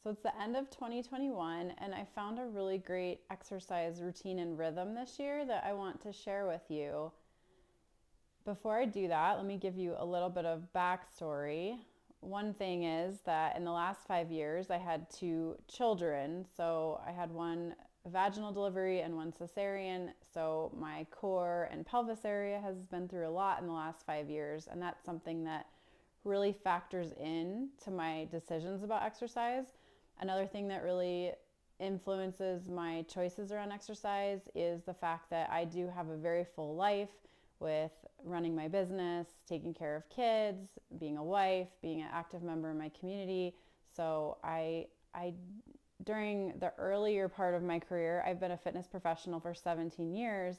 So it's the end of 2021, and I found a really great exercise routine and rhythm this year that I want to share with you. Before I do that, let me give you a little bit of backstory. One thing is that in the last 5 years, I had two children. So I had one vaginal delivery and one cesarean. So my core and pelvis area has been through a lot in the last 5 years, and that's something that really factors in to my decisions about exercise. Another thing that really influences my choices around exercise is the fact that I do have a very full life with running my business, taking care of kids, being a wife, being an active member in my community. So I during the earlier part of my career, I've been a fitness professional for 17 years.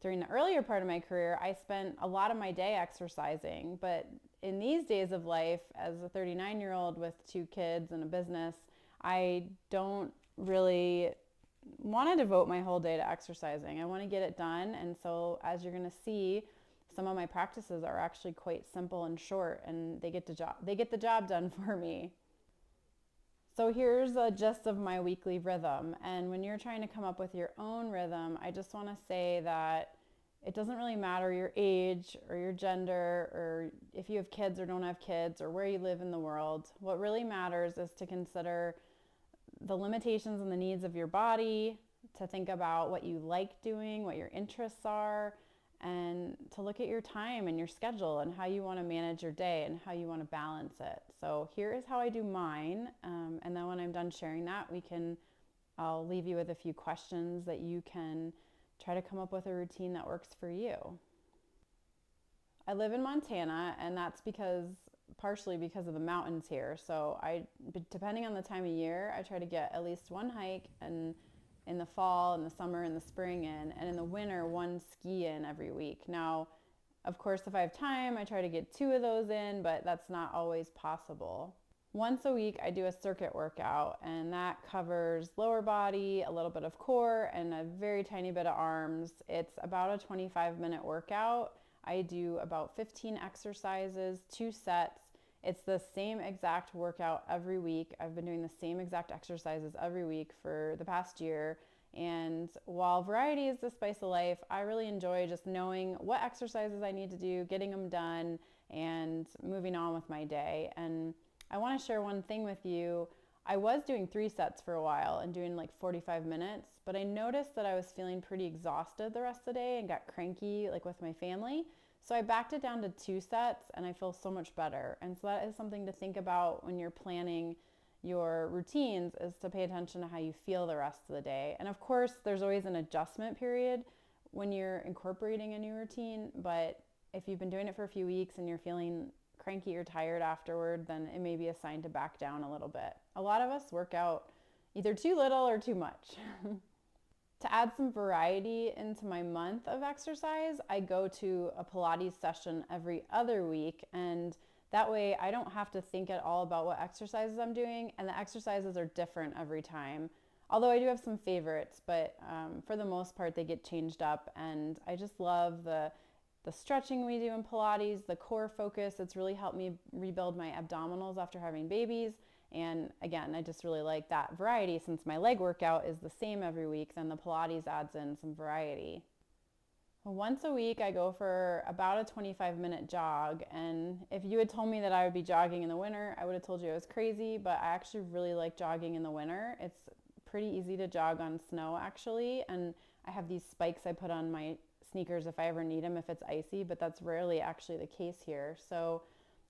During the earlier part of my career, I spent a lot of my day exercising, but in these days of life, as a 39-year-old with two kids and a business, I don't really want to devote my whole day to exercising. I want to get it done. And so, as you're going to see, some of my practices are actually quite simple and short, and they get the job done for me. So here's a gist of my weekly rhythm. And when you're trying to come up with your own rhythm, I just want to say that it doesn't really matter your age or your gender or if you have kids or don't have kids or where you live in the world. What really matters is to consider the limitations and the needs of your body, to think about what you like doing, what your interests are, and to look at your time and your schedule and how you want to manage your day and how you want to balance it. So here is how I do mine. And then when I'm done sharing that, I'll leave you with a few questions that you can try to come up with a routine that works for you. I live in Montana, and that's partially because of the mountains here. So depending on the time of year, I try to get at least one hike, and in the fall, in the summer, in the spring in, and in the winter, one ski in every week. Now, of course, if I have time, I try to get two of those in, but that's not always possible. Once a week, I do a circuit workout, and that covers lower body, a little bit of core, and a very tiny bit of arms. It's about a 25-minute workout. I do about 15 exercises, 2 sets. It's the same exact workout every week. I've been doing the same exact exercises every week for the past year. And while variety is the spice of life, I really enjoy just knowing what exercises I need to do, getting them done, and moving on with my day. And I want to share one thing with you. I was doing 3 sets for a while and doing like 45 minutes, but I noticed that I was feeling pretty exhausted the rest of the day and got cranky like with my family. So I backed it down to 2 sets, and I feel so much better. And so that is something to think about when you're planning your routines, is to pay attention to how you feel the rest of the day. And of course, there's always an adjustment period when you're incorporating a new routine, but if you've been doing it for a few weeks and you're feeling cranky or tired afterward, then it may be a sign to back down a little bit. A lot of us work out either too little or too much. To add some variety into my month of exercise, I go to a Pilates session every other week, and that way I don't have to think at all about what exercises I'm doing, and the exercises are different every time. Although I do have some favorites, but for the most part they get changed up, and I just love the stretching we do in Pilates, the core focus. It's really helped me rebuild my abdominals after having babies. And again, I just really like that variety. Since my leg workout is the same every week, then the Pilates adds in some variety. Once a week, I go for about a 25-minute jog. And if you had told me that I would be jogging in the winter, I would have told you I was crazy, but I actually really like jogging in the winter. It's pretty easy to jog on snow, actually. And I have these spikes I put on my sneakers if I ever need them, if it's icy, but that's rarely actually the case here. So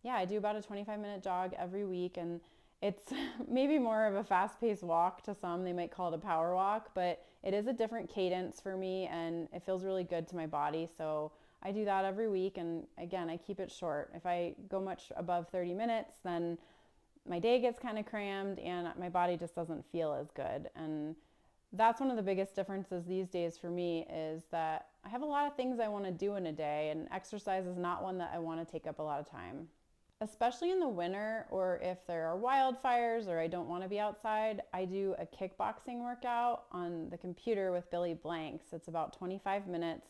yeah, I do about a 25-minute jog every week, and it's maybe more of a fast-paced walk to some. They might call it a power walk, but it is a different cadence for me, and it feels really good to my body. So I do that every week, and again, I keep it short. If I go much above 30 minutes, then my day gets kind of crammed and my body just doesn't feel as good. And that's one of the biggest differences these days for me, is that I have a lot of things I want to do in a day, and exercise is not one that I want to take up a lot of time. Especially in the winter, or if there are wildfires or I don't want to be outside, I do a kickboxing workout on the computer with Billy Blanks. It's about 25 minutes.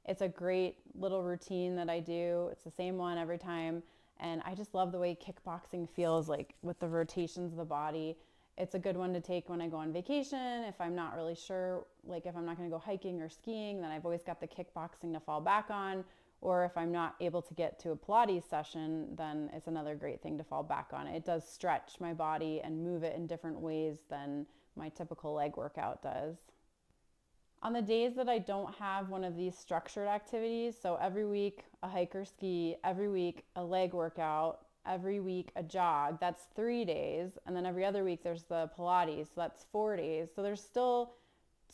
It's a great little routine that I do. It's the same one every time. And I just love the way kickboxing feels, like with the rotations of the body. It's a good one to take when I go on vacation. If I'm not really sure, like if I'm not going to go hiking or skiing, then I've always got the kickboxing to fall back on. Or if I'm not able to get to a Pilates session, then it's another great thing to fall back on. It does stretch my body and move it in different ways than my typical leg workout does. On the days that I don't have one of these structured activities, so every week a hike or ski, every week a leg workout, every week a jog, that's 3 days. And then every other week there's the Pilates, so that's 4 days. So there's still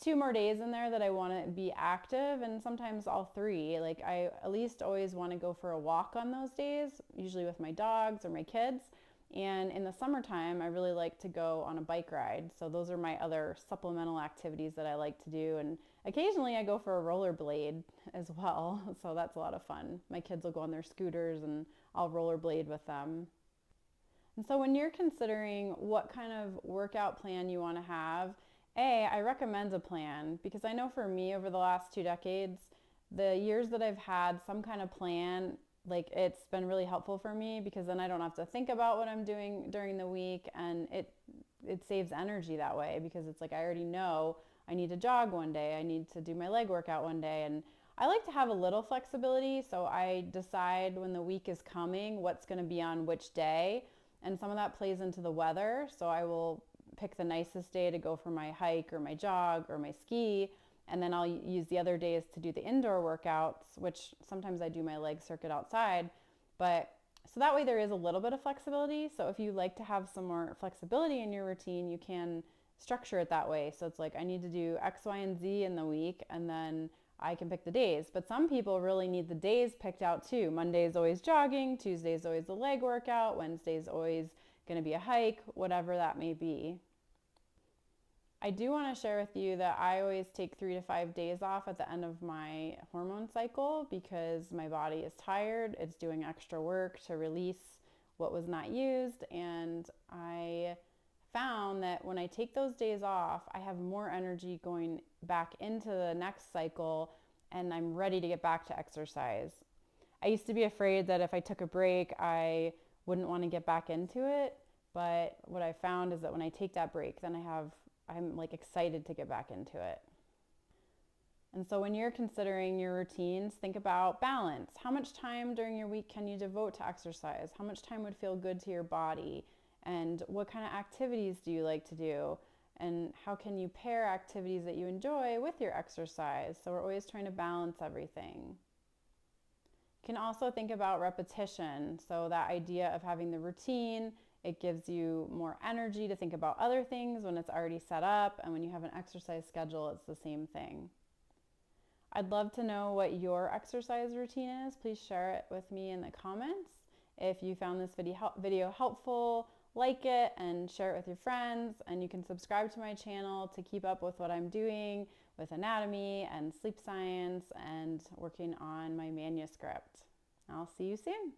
2 more days in there that I want to be active, and sometimes all 3. Like I at least always want to go for a walk on those days, usually with my dogs or my kids. And in the summertime, I really like to go on a bike ride. So those are my other supplemental activities that I like to do. And occasionally I go for a rollerblade as well. So that's a lot of fun. My kids will go on their scooters and I'll rollerblade with them. And so when you're considering what kind of workout plan you want to have, I recommend a plan, because I know for me over the last 2 decades, the years that I've had some kind of plan, like it's been really helpful for me, because then I don't have to think about what I'm doing during the week, and it saves energy that way, because it's like I already know I need to jog one day, I need to do my leg workout one day, and I like to have a little flexibility, so I decide when the week is coming what's going to be on which day, and some of that plays into the weather, so I will pick the nicest day to go for my hike or my jog or my ski, and then I'll use the other days to do the indoor workouts, which sometimes I do my leg circuit outside. But so that way there is a little bit of flexibility. So if you like to have some more flexibility in your routine, you can structure it that way. So it's like I need to do X, Y, and Z in the week, and then I can pick the days. But some people really need the days picked out too. Monday is always jogging, Tuesday is always the leg workout, Wednesday is always going to be a hike, whatever that may be. I do want to share with you that I always take 3 to 5 days off at the end of my hormone cycle, because my body is tired. It's doing extra work to release what was not used. And I found that when I take those days off, I have more energy going back into the next cycle, and I'm ready to get back to exercise. I used to be afraid that if I took a break, I wouldn't want to get back into it. But what I found is that when I take that break, then I'm like excited to get back into it. And so when you're considering your routines, think about balance. How much time during your week can you devote to exercise? How much time would feel good to your body? And what kind of activities do you like to do? And how can you pair activities that you enjoy with your exercise? So we're always trying to balance everything. You can also think about repetition. So that idea of having the routine, it gives you more energy to think about other things when it's already set up, and when you have an exercise schedule, it's the same thing. I'd love to know what your exercise routine is. Please share it with me in the comments. If you found this video helpful, like it and share it with your friends, and you can subscribe to my channel to keep up with what I'm doing with anatomy and sleep science and working on my manuscript. I'll see you soon.